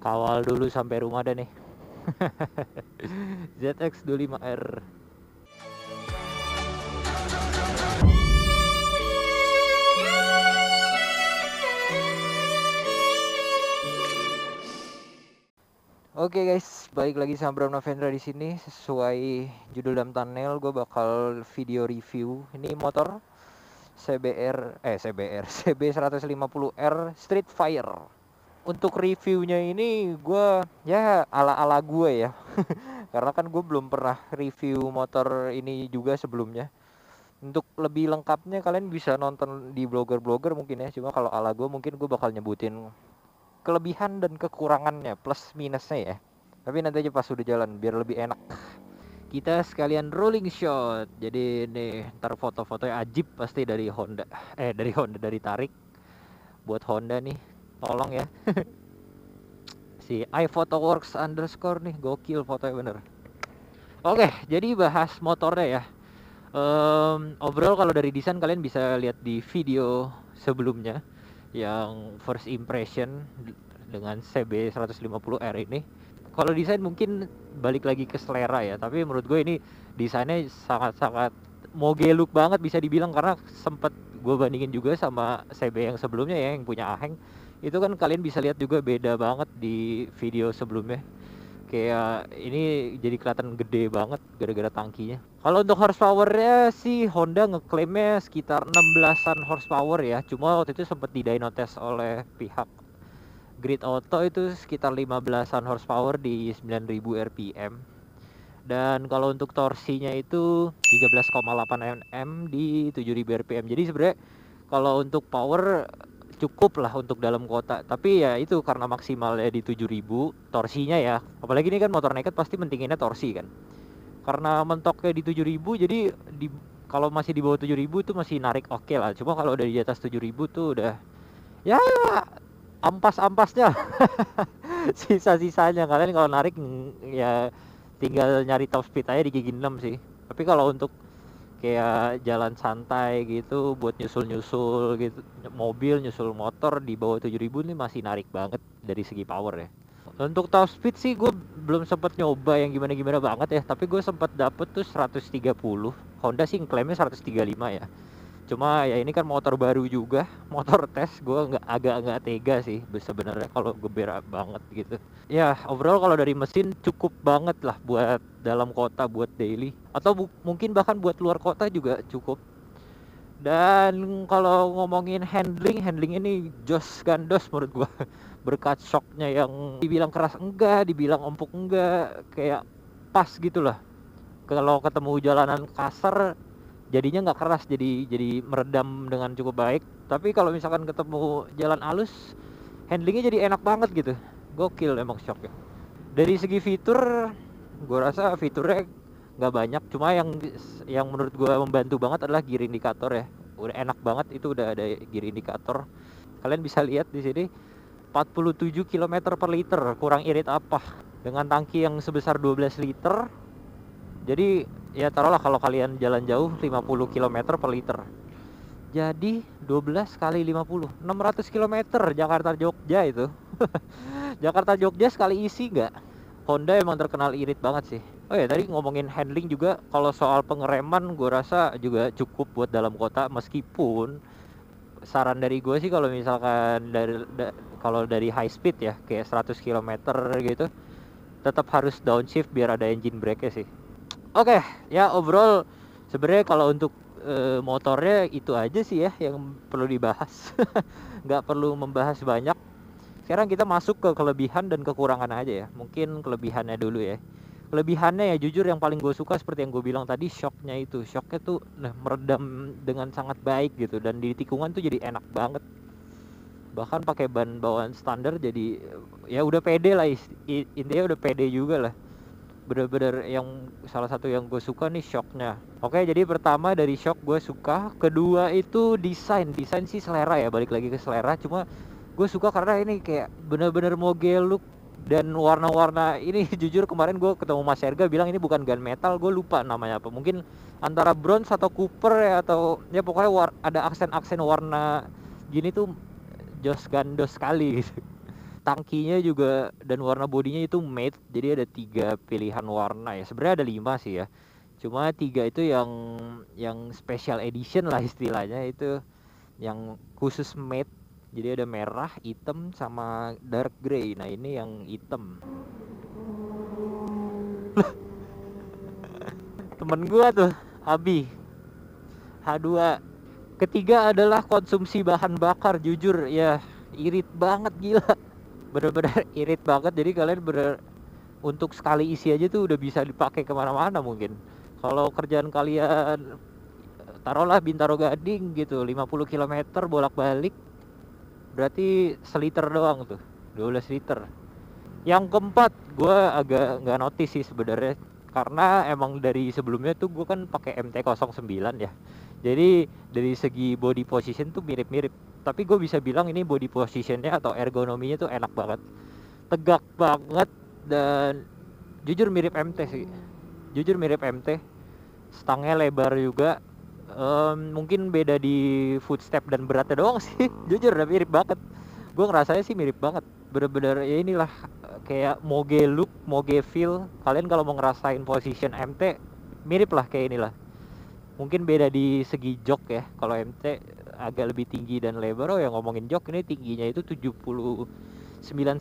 Kawal dulu sampai rumah dah nih. ZX25R. Oke guys, balik lagi sama Bram Novendra di sini. Sesuai judul dan thumbnail, gue bakal video review ini motor CB150R Street Fire. Untuk reviewnya ini gue ya ala-ala gue ya. Karena kan gue belum pernah review motor ini juga sebelumnya. Untuk lebih lengkapnya kalian bisa nonton di blogger-blogger mungkin ya. Cuma kalau ala gue mungkin gue bakal nyebutin kelebihan dan kekurangannya plus minusnya ya. Tapi nanti aja pas udah jalan biar lebih enak. Kita sekalian rolling shot. Jadi nih ntar foto-fotonya ajib pasti dari Honda. Dari Tarik. Buat Honda nih, tolong ya. Si iPhotoworks _ nih gokil fotonya bener. Oke, jadi bahas motornya ya. Overall kalau dari desain kalian bisa lihat di video sebelumnya yang first impression dengan CB150R ini. Kalau desain mungkin balik lagi ke selera ya, tapi menurut gue ini desainnya sangat-sangat moge look banget bisa dibilang, karena sempet gue bandingin juga sama CB yang sebelumnya ya, yang punya Aheng. Itu kan kalian bisa lihat juga beda banget di video sebelumnya. Kayak ini jadi kelihatan gede banget gara-gara tangkinya. Kalau untuk horsepowernya sih Honda ngeklaimnya sekitar 16-an horsepower ya. Cuma waktu itu sempat di dyno test oleh pihak Grid Auto itu sekitar 15-an horsepower di 9000 rpm. Dan kalau untuk torsinya itu 13,8 Nm di 7000 rpm. Jadi sebenarnya kalau untuk power cukup lah untuk dalam kota, tapi ya itu karena maksimalnya di 7000 torsinya ya, apalagi ini kan motor naked pasti mentinginnya torsi kan, karena mentoknya di 7000 jadi kalau masih di bawah 7000 tuh masih narik oke lah, cuma kalau udah di atas 7000 tuh udah ya ampas-ampasnya. Sisa-sisanya kalian kalau narik ya tinggal nyari top speed aja di gigi 6 sih. Tapi kalau untuk kayak jalan santai gitu buat nyusul-nyusul gitu, mobil nyusul motor di bawah 7000 nih masih narik banget dari segi power ya. Untuk top speed sih gue belum sempet nyoba yang gimana-gimana banget ya, tapi gue sempet dapet tuh 130. Honda sih klaimnya 135 ya. Cuma ya ini kan motor baru juga, motor tes, gue agak nggak tega sih sebenarnya kalau geber banget gitu. Ya overall kalau dari mesin cukup banget lah buat dalam kota, buat daily, atau mungkin bahkan buat luar kota juga cukup. Dan kalau ngomongin handling ini jos gandos menurut gue. Berkat shocknya yang dibilang keras enggak, dibilang empuk enggak, kayak pas gitu lah. Kalau ketemu jalanan kasar jadinya nggak keras, jadi meredam dengan cukup baik. Tapi kalau misalkan ketemu jalan halus, handlingnya jadi enak banget gitu. Gokil emang Shock ya. Dari segi fitur, gue rasa fiturnya nggak banyak, cuma yang menurut gue membantu banget adalah gear indikator ya. Udah enak banget itu, udah ada gear indikator. Kalian bisa lihat di sini 47 km per liter, kurang irit apa. Dengan tangki yang sebesar 12 liter. Jadi ya taruhlah kalau kalian jalan jauh 50 km per liter. Jadi 12 kali 50, 600 km Jakarta Jogja itu. Jakarta Jogja sekali isi nggak? Honda emang terkenal irit banget sih. Oh ya tadi ngomongin handling juga, kalau soal pengereman gue rasa juga cukup buat dalam kota, meskipun saran dari gue sih kalau misalkan kalau dari high speed ya kayak 100 km gitu, tetap harus downshift biar ada engine brake-nya sih. Oke, ya overall sebenarnya kalau untuk motornya itu aja sih ya yang perlu dibahas. Nggak perlu membahas banyak. Sekarang kita masuk ke kelebihan dan kekurangan aja ya. Mungkin kelebihannya dulu ya. Kelebihannya ya jujur yang paling gue suka seperti yang gue bilang tadi, shocknya tuh meredam dengan sangat baik gitu, dan di tikungan tuh jadi enak banget. Bahkan pakai ban bawaan standar jadi ya udah pede lah, intinya udah pede juga lah. Bener-bener yang salah satu yang gue suka nih shocknya. Oke, jadi pertama dari shock gue suka. Kedua itu desain sih selera ya, balik lagi ke selera. Cuma gue suka karena ini kayak bener-bener moge look dan warna-warna ini. Jujur kemarin gue ketemu Mas Erga bilang ini bukan gunmetal, gue lupa namanya apa, mungkin antara bronze atau copper ya, atau ya pokoknya ada aksen-aksen warna gini tuh jos gandos sekali gitu. tangkinya juga dan warna bodinya itu matte, jadi ada 3 pilihan warna ya. Sebenarnya ada 5 sih ya. Cuma 3 itu yang special edition lah istilahnya, itu yang khusus matte. Jadi ada merah, hitam sama dark gray. Nah, ini yang hitam. Temen gua tuh, Abi, H2. Ketiga adalah konsumsi bahan bakar, jujur ya irit banget, gila. Bener-bener irit banget. Jadi kalian untuk sekali isi aja tuh udah bisa dipakai kemana-mana mungkin. Kalau kerjaan kalian taruhlah Bintaro Gading gitu, 50 km bolak-balik, berarti seliter doang tuh, 12 liter. Yang keempat, gue agak nggak notice sih sebenarnya, karena emang dari sebelumnya tuh gue kan pakai MT-09 ya. Jadi dari segi body position tuh mirip-mirip, tapi gue bisa bilang ini body positionnya atau ergonominya tuh enak banget, tegak banget, dan jujur mirip MT sih. Jujur mirip MT, stangnya lebar juga. Mungkin beda di footstep dan beratnya doang sih. Jujur udah mirip banget. Gue ngerasanya sih mirip banget. Bener-bener ya inilah, kayak moge look, moge feel. Kalian kalau mau ngerasain position MT, mirip lah kayak inilah. Mungkin beda di segi jok ya. Kalau MT agak lebih tinggi dan lebar. Oh ya, ngomongin jok, ini tingginya itu 79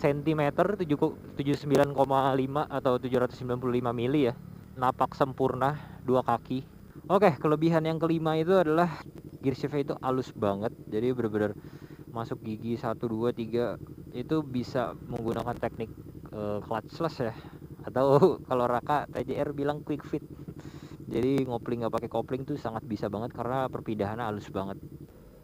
cm, 79,5 atau 795 mili ya. Napak sempurna, 2 kaki. Oke, kelebihan yang kelima itu adalah gear shift itu halus banget. Jadi bener-bener masuk gigi 1, 2, 3 itu bisa menggunakan teknik clutchless ya. Atau kalau Raka TJR bilang quick fit. Jadi ngopling nggak pakai kopling tuh sangat bisa banget karena perpindahannya halus banget.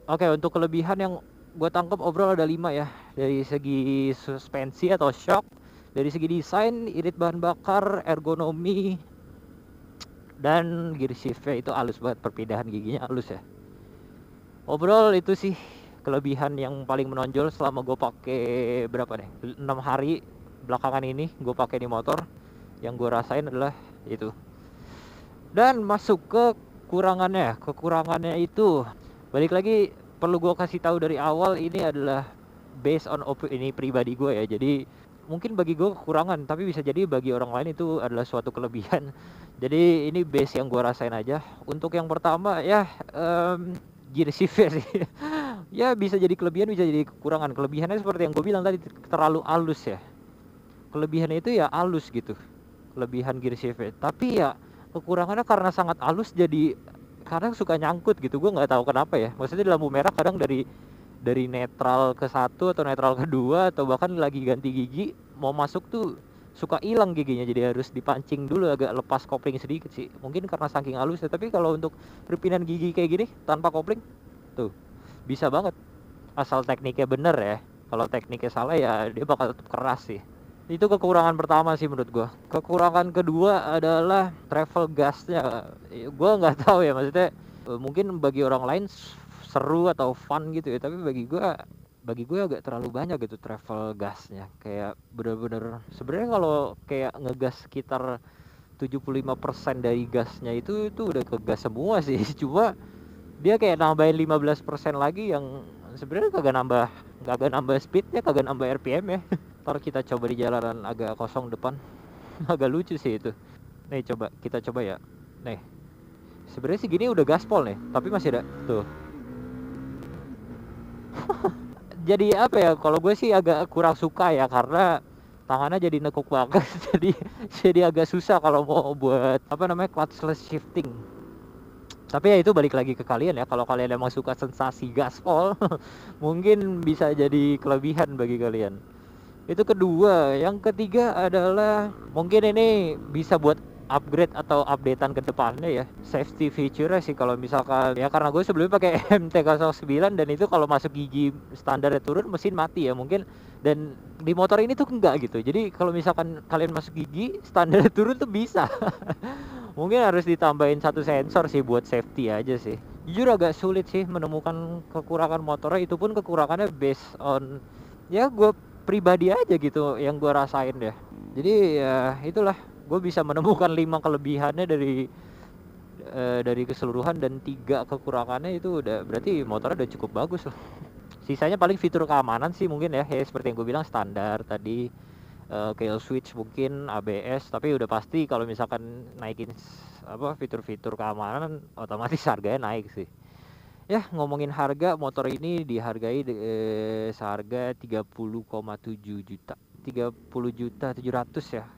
Oke, untuk kelebihan yang gue tangkap overall ada 5 ya. Dari segi suspensi atau shock, dari segi desain, irit bahan bakar, ergonomi, dan gear shiftnya itu halus banget, perpindahan giginya halus ya. Overall itu sih kelebihan yang paling menonjol selama gue pakai berapa deh, 6 hari belakangan ini gue pakai di motor. Yang gue rasain adalah itu. Dan masuk ke kekurangannya itu balik lagi, perlu gue kasih tahu dari awal, ini adalah based on ini pribadi gue ya. Jadi mungkin bagi gue kekurangan, tapi bisa jadi bagi orang lain itu adalah suatu kelebihan. Jadi ini base yang gue rasain aja. Untuk yang pertama ya, gear shift ya sih. Ya bisa jadi kelebihan, bisa jadi kekurangan. Kelebihannya seperti yang gue bilang tadi, terlalu halus ya. Kelebihannya itu ya halus gitu, kelebihan gear shift. Tapi ya kekurangannya karena sangat halus, jadi kadang suka nyangkut gitu. Gue nggak tahu kenapa ya. Maksudnya di lampu merah kadang dari netral ke 1 atau netral ke 2, atau bahkan lagi ganti gigi mau masuk tuh suka hilang giginya, jadi harus dipancing dulu, agak lepas kopling sedikit sih. Mungkin karena saking halus ya. Tapi kalau untuk perpindahan gigi kayak gini tanpa kopling tuh bisa banget, asal tekniknya bener ya. Kalau tekniknya salah ya dia bakal tetap keras sih. Itu kekurangan pertama sih menurut gua. Kekurangan kedua adalah travel gasnya. Gua nggak tahu ya, maksudnya mungkin bagi orang lain seru atau fun gitu ya, tapi bagi gue agak terlalu banyak gitu travel gasnya. Kayak bener-bener sebenarnya kalau kayak ngegas sekitar 75% dari gasnya itu udah ke gas semua sih. Cuma dia kayak nambahin 15% lagi yang sebenarnya kagak nambah speednya, kagak nambah RPM ya. Ntar kita coba di jalanan agak kosong depan. Agak lucu sih itu. Nih kita coba ya. Nih, sebenarnya sih gini udah gaspol nih, tapi masih ada tuh. Jadi apa ya, kalau gue sih agak kurang suka ya, karena tangannya jadi nekuk banget. jadi agak susah kalau mau buat clutchless shifting. Tapi ya itu balik lagi ke kalian ya. Kalau kalian emang suka sensasi gaspol mungkin bisa jadi kelebihan bagi kalian. Itu kedua. Yang ketiga adalah mungkin ini bisa buat upgrade atau updatean ke depannya ya, safety feature sih. Kalau misalkan ya, karena gue sebelumnya pakai MT-09 dan itu kalau masuk gigi standarnya turun mesin mati ya mungkin, dan di motor ini tuh enggak gitu. Jadi kalau misalkan kalian masuk gigi standarnya turun tuh bisa. Mungkin harus ditambahin 1 sensor sih buat safety aja sih. Jujur agak sulit sih menemukan kekurangan motornya, itu pun kekurangannya based on ya gue pribadi aja gitu yang gue rasain deh. Jadi ya itulah, gue bisa menemukan 5 kelebihannya dari keseluruhan dan 3 kekurangannya, itu udah berarti motornya udah cukup bagus loh. Sisanya paling fitur keamanan sih mungkin ya, seperti yang gue bilang standar tadi, kill switch mungkin, ABS, tapi udah pasti kalau misalkan naikin fitur-fitur keamanan otomatis harganya naik sih. Ya, ngomongin harga, motor ini dihargai seharga 30,7 juta. 30.700.000 ya.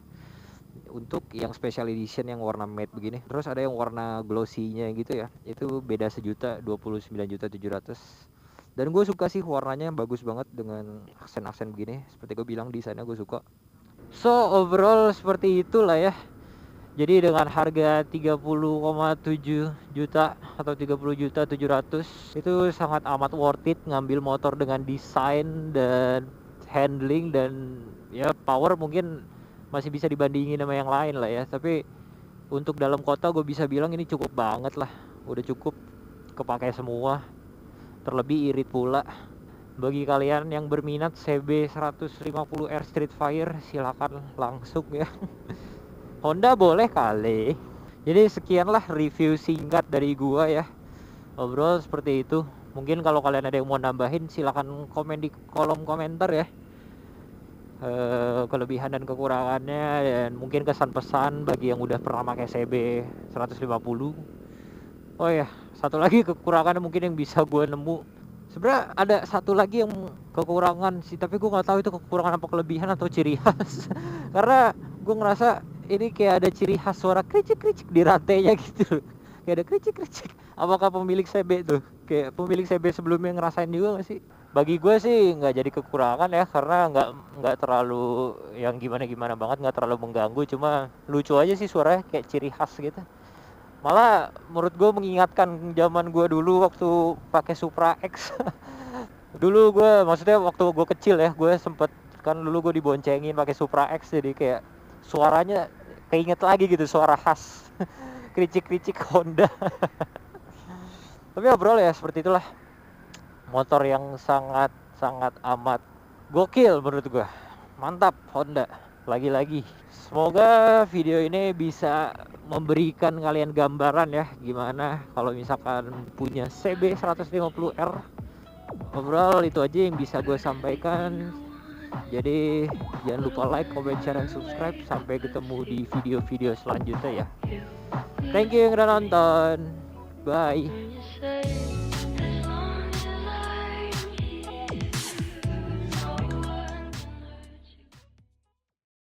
Untuk yang special edition yang warna matte begini. Terus ada yang warna glossy-nya gitu ya. Itu beda sejuta, 29.700.000. Dan gue suka sih warnanya bagus banget dengan aksen-aksen begini. Seperti gue bilang desainnya gue suka. So overall seperti itulah ya. Jadi dengan harga 30,7 juta atau 30.700.000 itu sangat amat worth it ngambil motor dengan desain dan handling dan ya power mungkin masih bisa dibandingin sama yang lain lah ya. Tapi untuk dalam kota gue bisa bilang ini cukup banget lah. Udah cukup kepakai semua. Terlebih irit pula. Bagi kalian yang berminat CB 150R Street Fire silakan langsung ya. Honda boleh kali. Jadi sekianlah review singkat dari gua ya. Obrol seperti itu. Mungkin kalau kalian ada yang mau nambahin silakan komen di kolom komentar ya. Kelebihan dan kekurangannya dan mungkin kesan pesan bagi yang udah pernah pakai CB 150. Oh ya, satu lagi kekurangan mungkin yang bisa gue nemu. Sebenarnya ada satu lagi yang kekurangan sih, tapi gue nggak tahu itu kekurangan apa kelebihan atau ciri khas. Karena gue ngerasa ini kayak ada ciri khas suara kricik-kricik di rantainya gitu. Kayak ada kricik-kricik. Apakah pemilik CB tuh? Kayak pemilik CB sebelumnya ngerasain juga nggak sih? Bagi gue sih nggak jadi kekurangan ya, karena nggak terlalu yang gimana-gimana banget, nggak terlalu mengganggu. Cuma lucu aja sih suaranya kayak ciri khas gitu. Malah menurut gue mengingatkan zaman gue dulu waktu pakai Supra X. Dulu gue maksudnya waktu gue kecil ya, gue sempet kan dulu gue diboncengin pakai Supra X, jadi kayak suaranya keinget lagi gitu, suara khas kricik-kricik Honda. Tapi obrol ya seperti itulah, motor yang sangat amat gokil menurut gue. Mantap Honda. Lagi-lagi semoga video ini bisa memberikan kalian gambaran ya gimana kalau misalkan punya CB 150R. Overall itu aja yang bisa gue sampaikan. Jadi jangan lupa like, comment, share, dan subscribe. Sampai ketemu di video-video selanjutnya ya. Thank you yang udah nonton. Bye.